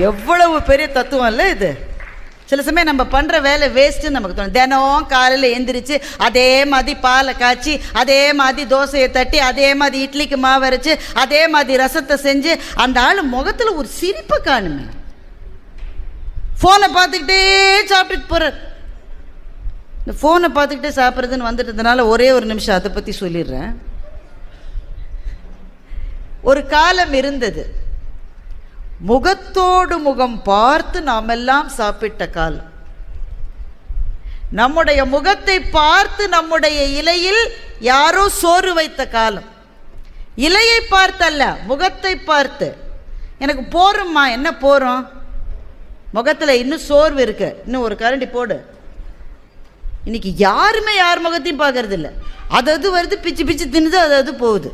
எவ்வளவு பெரிய தத்துவம் இல்லை இது. சில சமயம் நம்ம பண்ணுற வேலை வேஸ்ட்டுன்னு நமக்கு தோணும். தினம் காலையில் எழுந்திரிச்சு அதே மாதிரி பாலை காய்ச்சி, அதே மாதிரி தோசையை தட்டி, அதே மாதிரி இட்லிக்கு மாவு அரைச்சி, அதே மாதிரி ரசத்தை செஞ்சு, அந்த ஆள் முகத்தில் ஒரு சிரிப்பை காணுமே. ஃபோனை பார்த்துக்கிட்டே சாப்பிட்டுட்டு போகிறார். இந்த ஃபோனை பார்த்துக்கிட்டே சாப்பிட்றதுன்னு வந்துட்டதுனால ஒரே ஒரு நிமிஷம் அதை பற்றி சொல்லிடுறேன். ஒரு காலம் இருந்தது, முகத்தோடு முகம் பார்த்து நாம் எல்லாம் சாப்பிட்ட காலம். நம்முடைய முகத்தை பார்த்து நம்முடைய இலையில் யாரோ சோறு வைத்த காலம். இலையை பார்த்தல்ல, முகத்தை பார்த்து. எனக்கு போறோம்மா, என்ன போறோம், முகத்தில் இன்னும் சோர்வு இருக்கு, இன்னும் ஒரு கரண்டி போடு. இன்னைக்கு யாருமே யார் முகத்தையும் பார்க்கறது இல்லை. அது வருது, பிச்சு பிச்சு தின்னுது, அது போகுது.